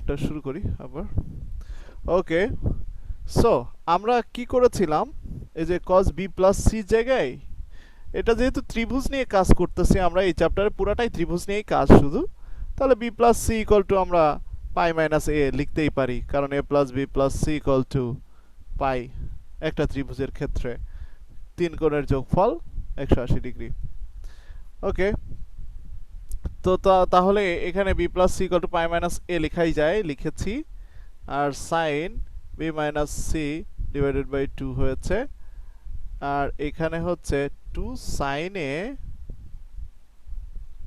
টা শুরু করি আবার। ওকে, সো আমরা কি করেছিলাম, এই যে cos b প্লাস c জায়গায়, এটা যেহেতু ত্রিভুজ নিয়ে কাজ করতেছি আমরা, এই চ্যাপ্টারে পুরাটাই ত্রিভুজ নিয়েই কাজ শুধু, তাহলে b plus c equal to আমরা পাই মাইনাস a লিখতেই পারি, কারণ a plus b plus c equal to pi, একটা ত্রিভুজের ক্ষেত্রে তিন কোণের যোগফল 180 ডিগ্রি। ওকে, তো তাহলে এখানে b plus c equal to pi minus a লেখাই যায়, লিখেছি। আর sine b minus c divided by 2 হয়েছে, আর এখানে হচ্ছে 2 sine a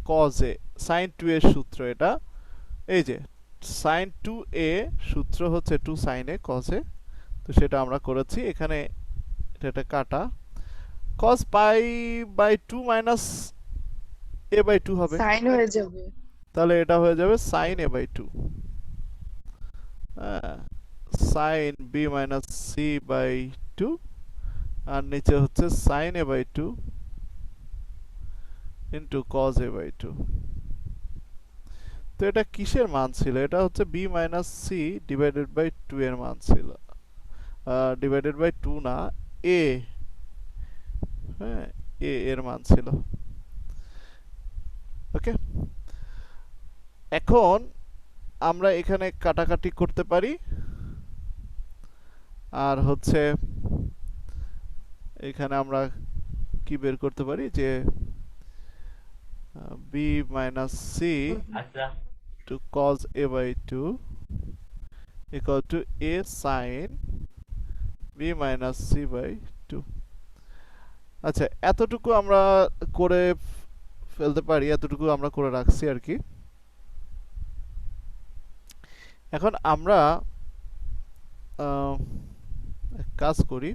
cos a, sine 2 এর সূত্র এটা, এই যে সাইন 2a সূত্র হচ্ছে 2 সাইন a cos a, তো সেটা আমরা করেছি এখানে, এটা কাটা, cos pi by 2 minus a by 2 হবে, সাইন হয়ে যাবে। তাহলে এটা হয়ে যাবে সাইন a বাই 2, হ্যাঁ, sine b minus c by 2, আর নিচে হচ্ছে sine a by 2 into cos a by 2। তো এটা কিসের মান ছিল, এটা হচ্ছে b minus c divided by 2 এর মান ছিল, ডিভাইডেড বাই 2 না, a, হ্যাঁ, a এর মান ছিল। ওকে, এখন আমরা এখানে কাটাকাটি করতে পারি, আর হচ্ছে এখানে আমরা কি বের করতে পারি যে b minus c to cos a by 2 equal to a sin b minus c by 2। আচ্ছা, এতটুকু আমরা করে ফেলতে পারি, এতটুকু আমরা করে রাখছি আর কি। এখন আমরা এক কাজ করি,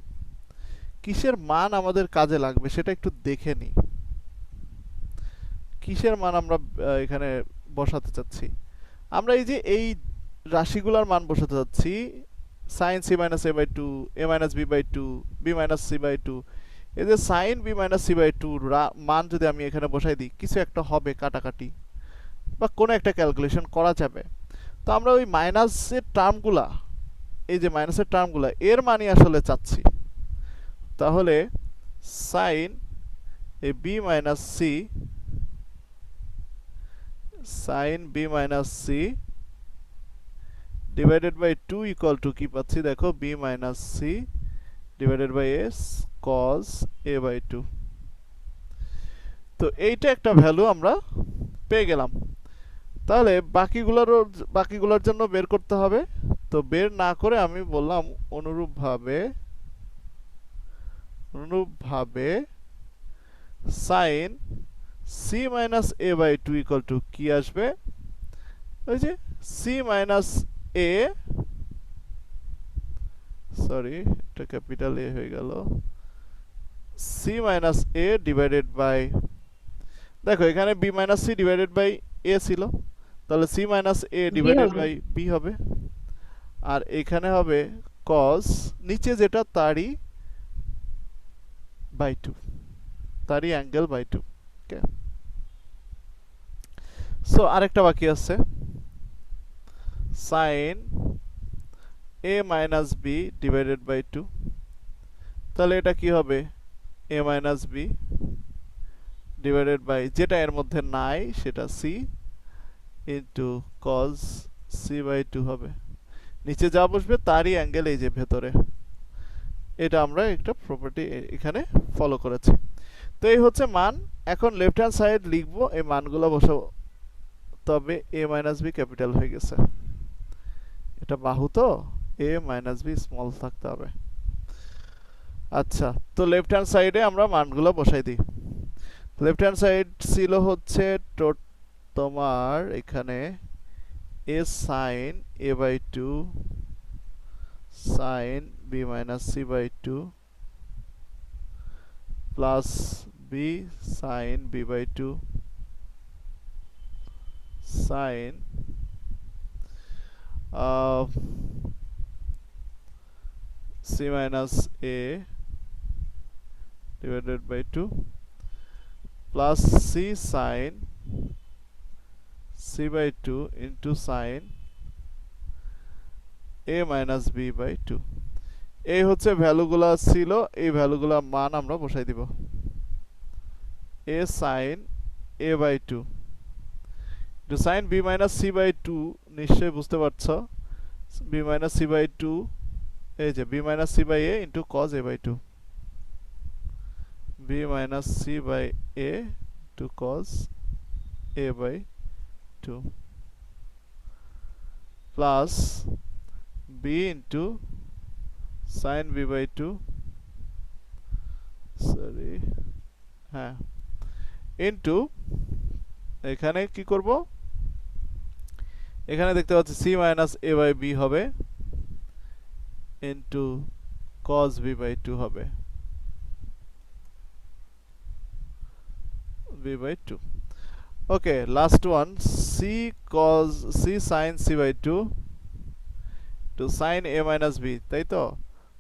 কিসের মান আমাদের কাজে লাগবে সেটা একটু দেখে নিই। কিসের মান আমরা এখানে বসাতে চাচ্ছি, আমরা এই যে এই রাশিগুলোর মান বসাতে চাচ্ছি, sine C minus A by two, A minus B by two, B minus C by two, এই যে sine B minus C by two মান যদি আমি এখানে বসাই দিই, কিছু একটা হবে কাটাকাটি বা কোনো একটা ক্যালকুলেশন করা যাবে। তো আমরা ওই মাইনাসের টার্মগুলা, এই যে মাইনাসের টার্মগুলা এর মানই আসলে চাচ্ছি। তাহলে sine A B minus C, sine B minus C divided by 2 equal to কি পাচ্ছি দেখো, B minus C divided by s cos A by 2। তো এইটা একটা ভ্যালু আমরা পেয়ে গেলাম। তাহলে বাকিগুলোর জন্য বের করতে হবে, তো বের না করে আমি বললাম অনুরূপভাবে sine C minus A by 2 equal to কি আসবে, ওই যে সি মাইনাস এ, সরি এটা ক্যাপিটাল এ হয়ে গেল, c minus a divided by, দেখো এখানে b minus C divided by a ছিল, তাহলে c minus a b divided হবে। বাই বি হবে, আর এখানে হবে কস নিচে যেটা তারই বাই 2, তারই অ্যাঙ্গেল বাই 2। ওকে, সো আরেকটা বাকি আছে, sine A minus B divided by 2, তাহলে এটা কি হবে, A minus B divided by যেটা এর মধ্যে নাই সেটা C into cos C by 2 হবে, নিচে যা বসবে তারই অ্যাঙ্গেল এই যে ভেতরে, এটা আমরা একটা প্রপার্টি এখানে ফলো করেছি। তো এই হচ্ছে মান, এখন লেফট হ্যান্ড সাইড লিখবো, এই মানগুলো বসাবো, তবে এ মাইনাস বি ক্যাপিটাল হয়ে গেছে, এটা বাহু তো এ মাইনাস বি স্মল থাকতে হবে। আচ্ছা, তো লেফট হ্যান্ড সাইডে আমরা মানগুলো বসাই দিই। লেফট হ্যান্ড সাইড ছিল হচ্ছে তোমার এখানে a sine a by 2 sine B minus C by 2 plus b sine b by 2 sine C minus a divided by 2 plus c sine c by 2 into sine a minus B by two. এই হচ্ছে ভ্যালুগুলা ছিল, এই ভ্যালুগুলা মান আমরা বসাই দিব। a sine a by two two sine b minus c by two, নিশ্চয়ই বুঝতে পারছো। b minus c by two, এই যে b minus c by a into cos a by two, b minus c by a two cos a by two plus b into sine b by two, sorry হ্যাঁ, into এখানে কি করব, এখানে দেখতে পাচ্ছি c minus a by b হবে into cos b by two হবে b by two. Okay, last one, c cos c sin c by two two sin a minus b, তাই তো?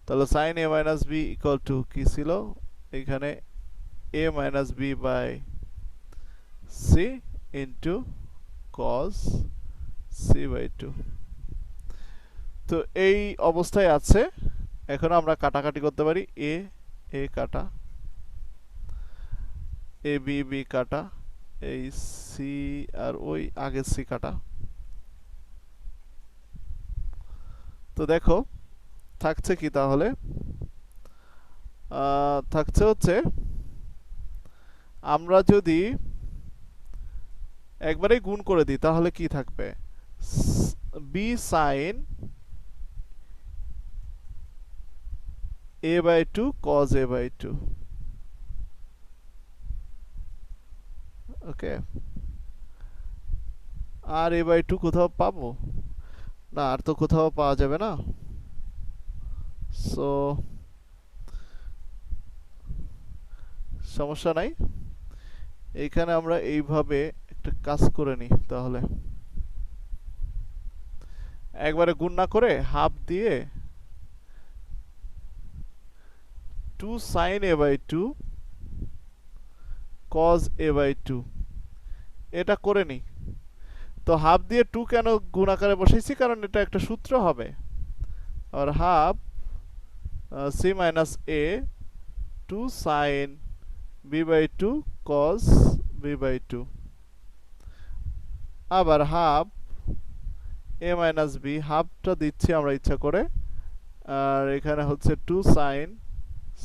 তাহলে sin a minus b equal to কি ছিল এখানে, a minus b by c into cos c by two. তো এই অবস্থায় আছে। এখন আমরা কাটাকাটি করতে পারি, a a কাটা, a b b কাটা, এই c আর ওই আগের c কাটা। তো দেখো থাকছে কি তাহলে, থাকছে হচ্ছে আমরা যদি একবারেই গুণ করে দিই তাহলে কি থাকবে, b sin a by two cos a by two. Okay, আর a বাই টু কোথাও পাবো না, আর তো কোথাও পাওয়া যাবে না। সো সমস্যা নাই, এইখানে আমরা এইভাবে একটা কাজ করে নিই তাহলে, একবারে গুণ না করে হাফ দিয়ে 2 sin a by two cos a by two এটা করে নিই। তো হাফ দিয়ে 2 কেন গুণ আকারে বসাইছি, কারণ এটা একটা সূত্র হবে। আর half c minus a 2 sin b by two cos b by two, আবার হাফ a মাইনাস b, হাফটা দিচ্ছি আমরা ইচ্ছা করে, আর এখানে হচ্ছে 2 sin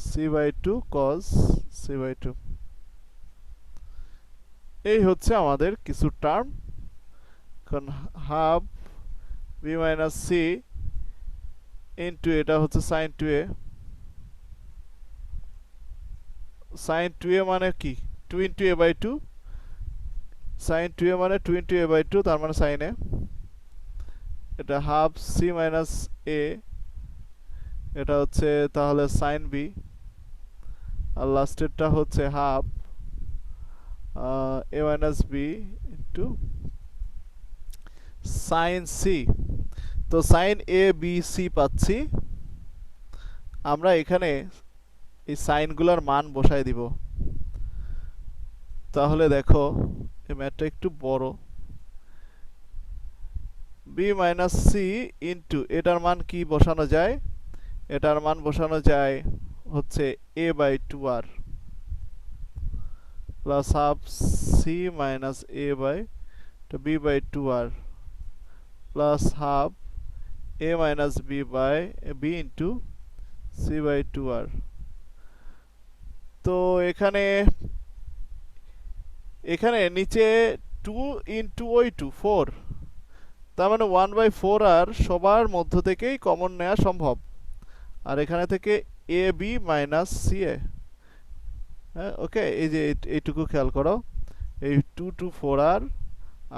c by two cos c by two. এই হচ্ছে আমাদের কিছু টার্ম। কারণ half b minus c into এটা হচ্ছে sin 2a, sin 2a মানে কি 2 into a by two, sin 2a মানে 2 ইন্টু a বাই টু, তার মানে sin a। এটা হাফ c মাইনাস a, এটা হচ্ছে তাহলে sin b, আর লাস্টেরটা হচ্ছে half a minus b into sin c। তো sin a b c পাচ্ছি, আমরা এখানে এই সাইনগুলোর মান বসাই দিব। তাহলে দেখো এই ম্যাথটা একটু বড়, b মাইনাস c ইন্টু এটার মান কি বসানো যায়, এটার মান বসানো যায় হচ্ছে a বাই টু আর plus half c minus a by b by two আর plus half a minus b by b into c by two আর। তো এখানে এখানে নিচে 2 ইন্টু ওই 2 4, তার মানে 1 বাই 4 আর সবার মধ্য থেকেই কমন নেওয়া সম্ভব। আর এখানে থেকে এ বি মাইনাস সি এ, হ্যাঁ ওকে, এই যে এইটুকু খেয়াল করো, এই 2 টু 4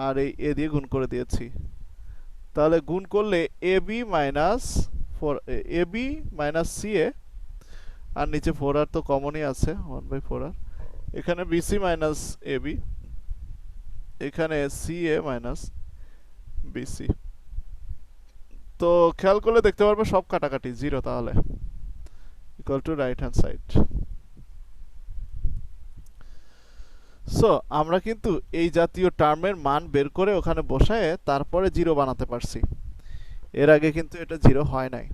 আর এই এ দিয়ে গুণ করে দিয়েছি। তাহলে গুণ করলে এ বি মাইনাস 4, এ বি মাইনাস সি এ, আর নিচে 4 আর তো কমনই আছে 1 বাই 4 আর, এখানে বিসি মাইনাস এ বি, এখানে সি এ মাইনাস বিসি। তো খেয়াল করলে দেখতে পারবে সব কাটাকাটি 0, তাহলে equal to right hand side. So আমরা কিন্তু এই জাতীয় টার্মের মান বের করে ওখানে বসায় তারপরে 0 বানাতে পারছি। এর আগে কিন্তু এটা 0 হয় নাই।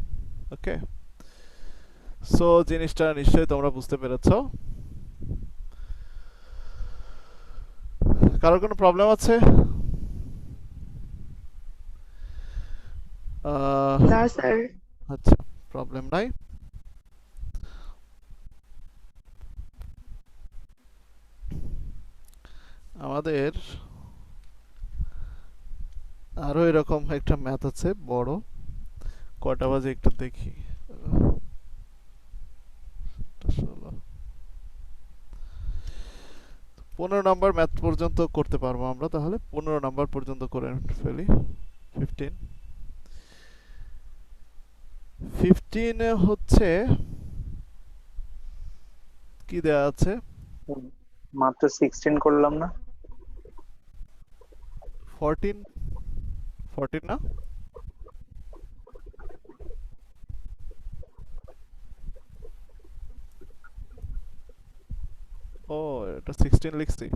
ওকে, সো জিনিসটা নিশ্চয়ই তোমরা বুঝতে পেরেছো। কারোর কোনো প্রবলেম আছে? না স্যার। আচ্ছা, প্রবলেম নাই। আমাদের আরো এরকম একটা ম্যাথ আছে বড়, কটা বাজে একটু দেখি। 15 নম্বর ম্যাথ পর্যন্ত করতে পারবো আমরা, তাহলে 15 নম্বর পর্যন্ত করে ফেলি। 15 15 হচ্ছে কি দেয়া আছে? মাত্র 16 করলাম না? 14 14 না? ও, এটা 16 লিখছি,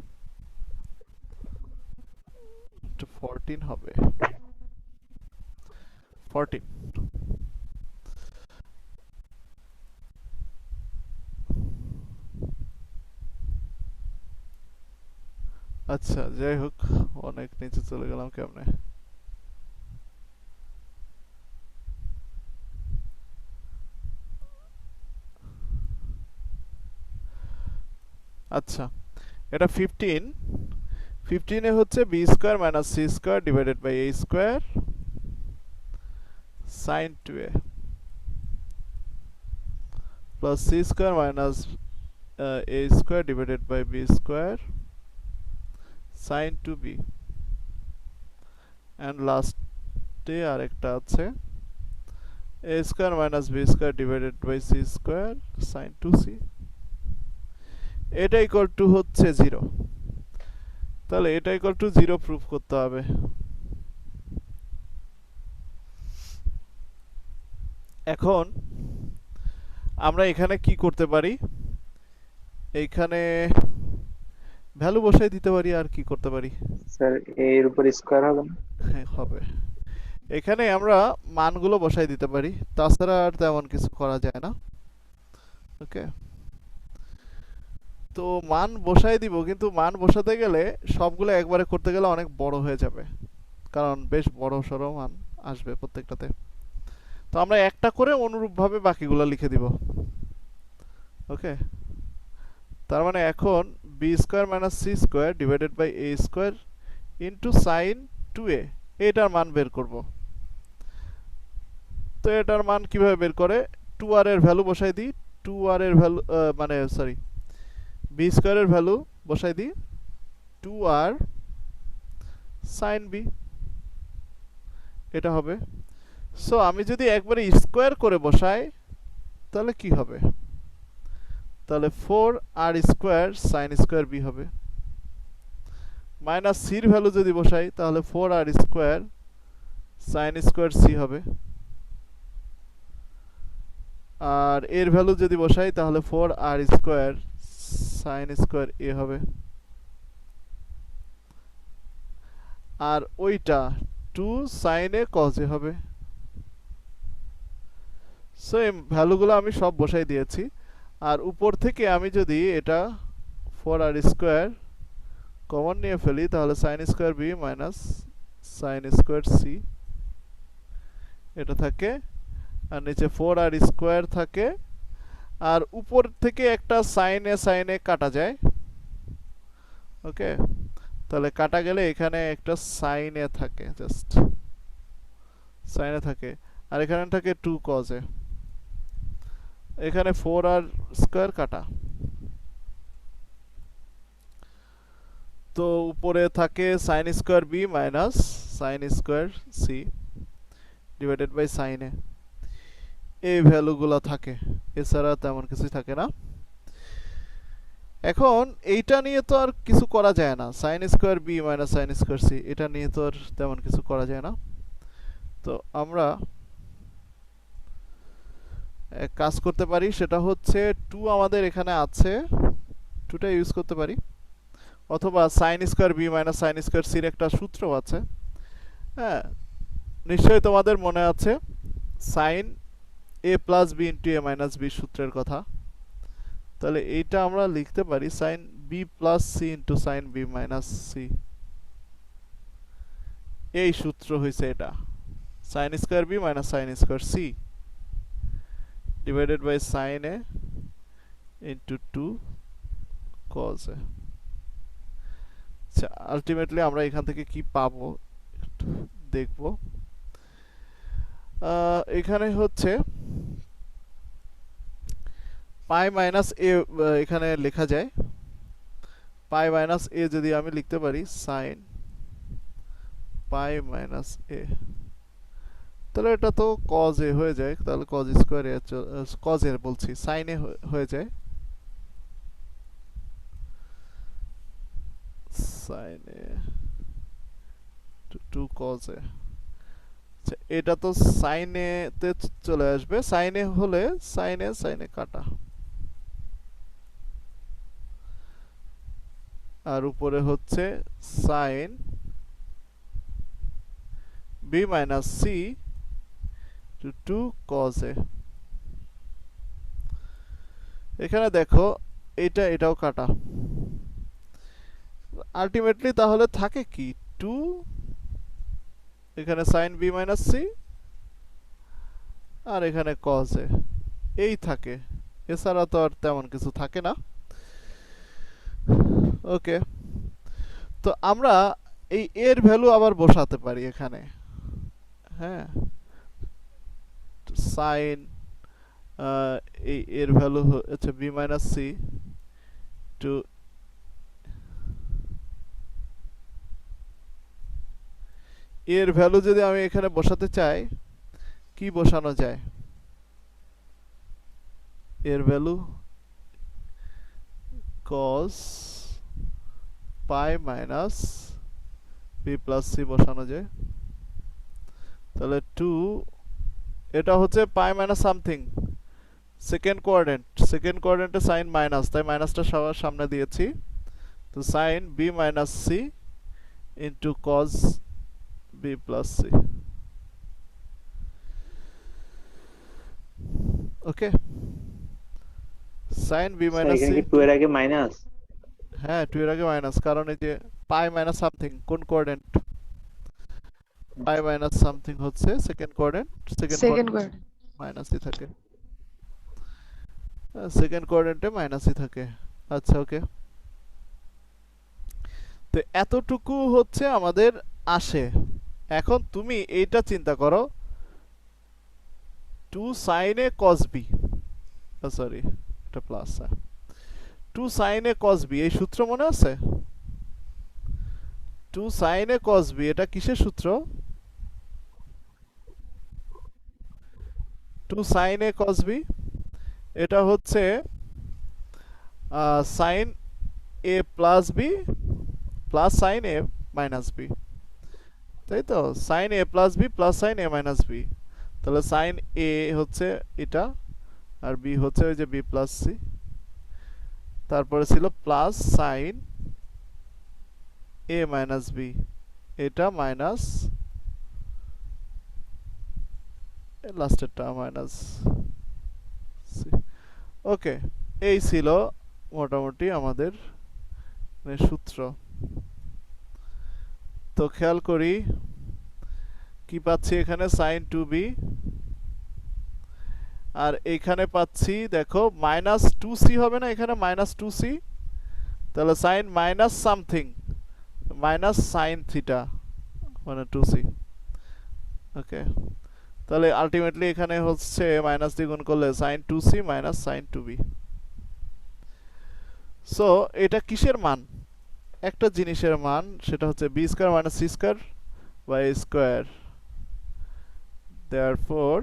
এটা 14 হবে। 14। আচ্ছা, যাই হোক, অনেক নিচে চলে গেলাম কেমনে। আচ্ছা, এটা 15। 15 এ হচ্ছে B square minus C square divided by A square sine 2a plus C square minus a square divided by B square sine 2b, and লাস্টে আরেকটা আছে a square minus B square divided by C square sine 2c। এটা equal to হচ্ছে 0, তাহলে এটা equal to 0 proof করতে হবে। এখন আমরা এখানে কি করতে পারি, এইখানে ভ্যালু বসাই দিতে পারি, আর কি করতে পারি? স্যার এর উপর স্কয়ার হবে না? হ্যাঁ, হবে। এখানে আমরা মানগুলো বসাই দিতে পারি, তাছাড়া আর তেমন কিছু করা যায় না। ওকে, তো মান বসাই দিব, কিন্তু মান বসাতে গেলে সবগুলো একবারে করতে গেলে অনেক বড় হয়ে যাবে, কারণ বেশ বড় সড়ো মান আসবে প্রত্যেকটাতে। তো আমরা একটা করে অনুরূপভাবে বাকিগুলো লিখে দিব। ওকে, তার মানে এখন B square minus C square divided by A square into sine 2a, এটার মান বের করব। তো এটার মান কিভাবে বের করে? 2r এর ভ্যালু বসাই দিই, 2r এর ভ্যালু মানে সরি, বি স্কোয়ারের ভ্যালু বসাই দিই 2r সাইন বি, এটা হবে। সো আমি যদি একবারে স্কোয়ার করে বসাই তাহলে কি হবে? তাহলে 4r square sine square B হবে, মাইনাস সির ভ্যালু যদি বসাই তাহলে 4r square sine square C হবে, আর এর ভ্যালু যদি বসাই তাহলে 4r স্কোয়ার সাইন স্কোয়ার এ হবে, আর ওইটা 2 সাইন এ কজ এ হবে। সো এই ভ্যালুগুলো আমি সব বসাই দিয়েছি, আর উপর থেকে আমি যদি এটা 4r স্কোয়ার কমন নিয়ে ফেলি তাহলে sine square B minus sine square C এটা থাকে, আর নিচে 4r স্কোয়ার থাকে, আর উপর থেকে একটা সাইনে কাটা যায়। ওকে, তাহলে কাটা গেলে এখানে একটা সাইনে থাকে, জাস্ট সাইনে থাকে, আর এখানে থাকে 2 কজে, এখানে 4r স্কোয়ার কাটা। তো উপরে থাকে sine square B minus sine square c divided by sine a, এই ভ্যালুগুলো থাকে, এছাড়া তেমন কিছু থাকে না। এখন এইটা নিয়ে তো আর কিছু করা যায় না, sine square B minus sine square C, এটা নিয়ে তো আর তেমন কিছু করা যায় না। তো আমরা এক কাজ করতে পারি, সেটা হচ্ছে 2 আমাদের এখানে আছে, 2টা ইউজ করতে পারি, অথবা sine square B minus sine square সির একটা সূত্র আছে। হ্যাঁ, নিশ্চয়ই তোমাদের মনে আছে sine a plus b into a minus b সূত্রের কথা। তাহলে এইটা আমরা লিখতে পারি sine b plus c into sine B minus c. এই সূত্র হয়েছে এটা, sine square B minus sine square c divided by sine a into 2 cos এ। আচ্ছা, আলটিমেটলি আমরা এখান থেকে কি পাবো একটু দেখব। এখানে হচ্ছে পাই মাইনাস এ, এখানে লেখা যায় পাই মাইনাস এ যদি আমি লিখতে পারি সাইন পাই মাইনাস এ, তাহলে এটা তো কজ এ হয়ে যায়, তাহলে cos square A cos A বলছি সাইন এ হয়ে যায় সাইন এ টু কজ এ। আচ্ছা, এটা তো সাইন এ তে চলে আসবে, সাইন এ হলে সাইন এ কাটা, আর উপরে হচ্ছে sine B minus C two 2 cos A. এখানে দেখো এটাও কাটা, আলটিমেটলি তাহলে থাকে কি 2, এখানে সাইন বি মাইনাস সি আর এখানে কজ এ, এই থাকে, এছাড়া তো আর তেমন কিছু থাকে না। ওকে, তো আমরা এই এর ভ্যালু আবার বসাতে পারি এখানে। হ্যাঁ, সাইন এই এর ভ্যালু হচ্ছে বি মাইনাস সি টু এর ভ্যালু যদি আমি এখানে বসাতে চাই কি বসানো যায়, এর ভ্যালু cos pi minus B plus C বসানো যায়। তাহলে 2, এটা হচ্ছে পাই মাইনাস সামথিং, সেকেন্ড কোয়াড্রেন্টে সাইন মাইনাস, তাই মাইনাসটা সবার সামনে দিয়েছি। তো sine B minus C into cos B plus C. Okay, sine B minus এখানে সি, কি 2 এর আগে মাইনাস? হ্যাঁ 2 এর আগে মাইনাস, কারণ এই যে পাই মাইনাস সামথিং কোন কোয়াড্রেন্ট, পাই মাইনাস সামথিং হচ্ছে সেকেন্ড কোয়াড্রেন্ট, সেকেন্ড কোয়াড্রেন্ট মাইনাসই থাকে, সেকেন্ড কোয়াড্রেন্টে মাইনাসই থাকে। আচ্ছা ওকে, তো এতটুকু হচ্ছে আমাদের আসে। এখন তুমি এইটা চিন্তা করো 2 সাইন এ কস বি, সরি এটা প্লাস, 2 সাইন এ কস বি, এই সূত্র মনে আছে? 2 সাইন এ কস বি এটা কিসের সূত্র? 2 সাইন এ কস বি এটা হচ্ছে sign a plus B plus sign A minus B, তাই তো? Sign a plus B plus sign A minus B, তাহলে সাইন এ হচ্ছে এটা আর বি হচ্ছে ওই যে বি প্লাস সি, তারপরে ছিল plus sign A minus B, এটা মাইনাস লাস্টেরটা মাইনাস সি। ওকে, এই ছিল মোটামুটি আমাদের সূত্র। তো খেয়াল করি কি পাচ্ছি এখানে, সাইন 2b, আর এখানে পাচ্ছি দেখো মাইনাস 2c হবে না, এখানে মাইনাস 2c, তাহলে sine minus something minus sine theta মানে 2c। ওকে, তাহলে আলটিমেটলি এখানে হচ্ছে মাইনাস দিয়ে গুণ করলে sign 2c minus sine 2b। So এটা কিসের মান? একটা জিনিসের মান, সেটা হচ্ছে B square minus C square by square. therefore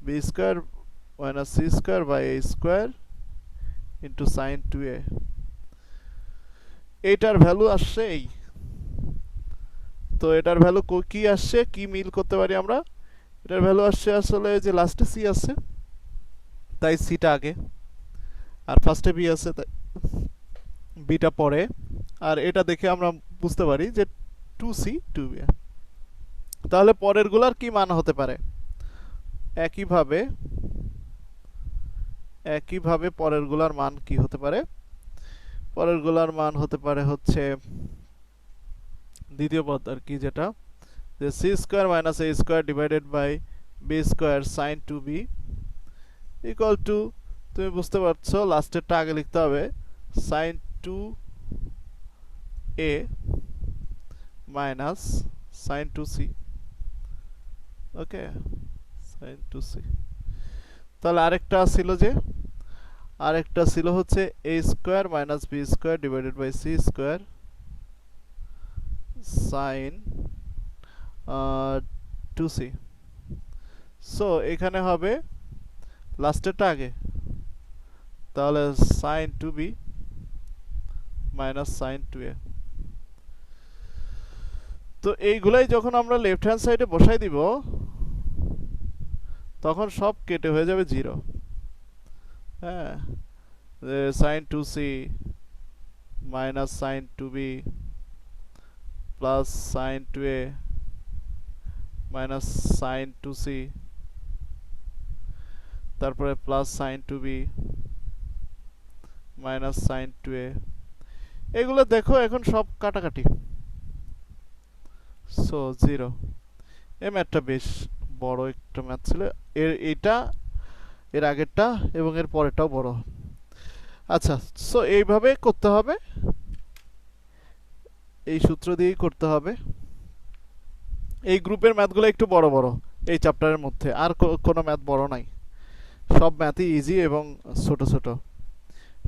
b square minus c square by a square into sin 2a, এটার ভ্যালু আসছে এই। তো এটার ভ্যালু কি আসছে, কি মিল করতে পারি আমরা? এটার ভ্যালু আসছে আসলে যে লাস্টে সি আছে তাই সিটা আগে, আর ফার্স্টে বি আছে তাই বিটা পরে, আর এটা দেখে আমরা বুঝতে পারি যে 2c 2a। তাহলে পরের গুলার কি মান হতে পারে? একইভাবে পরের গুলার মান কি হতে পারে? পরের গুলার মান হতে পারে হচ্ছে দ্বিতীয় পদ আর কি, যেটা যে c square minus a square divided by B square sine two b equal to, তুমি বুঝতে পারছো লাস্টেরটা আগে লিখতে হবে, সাইন টু এ minus sine two c. Okay, sine two c. তাহলে আরেকটা ছিল হচ্ছে a square minus B square divided by C square sine two c. So এখানে হবে লাস্টেরটা আগে, তাহলে sine two B minus sine two a. তো এইগুলাই যখন আমরা লেফট হ্যান্ড সাইডে বসাই দিব তখন সব কেটে হয়ে যাবে জিরো। হ্যাঁ, sine two c minus sine two b plus sine two এ মাইনাস সাইন টু সি, তারপরে plus sine two B minus sine two a. এগুলো দেখো এখন সব কাটাকাটি, সো জিরো। এই ম্যাথটা বেশ বড় একটা ম্যাথ ছিল, এর আগেরটা এবং এর পরেরটাও বড়। আচ্ছা, সো এইভাবে করতে হবে, এই সূত্র দিয়েই করতে হবে। এই গ্রুপের ম্যাথগুলো একটু বড় বড় এই চ্যাপ্টারের মধ্যে, আর কোনো ম্যাথ বড় নাই, সব ম্যাথই ইজি এবং ছোট ছোট,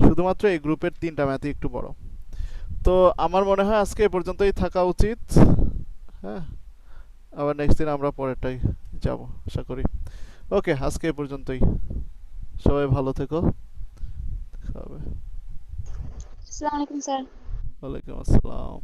শুধুমাত্র এই গ্রুপের 3টা ম্যাথই একটু বড়। তো আমার মনে হয় আজকে এ পর্যন্তই থাকা উচিত। হ্যাঁ, আবার নেক্সট দিন আমরা পরেরটাই যাব আশা করি। ওকে, আজকে এ পর্যন্তই, সবাই ভালো থেকো। দেখা হবে। আসসালামু আলাইকুম স্যার। ওয়ালাইকুম আসসালাম।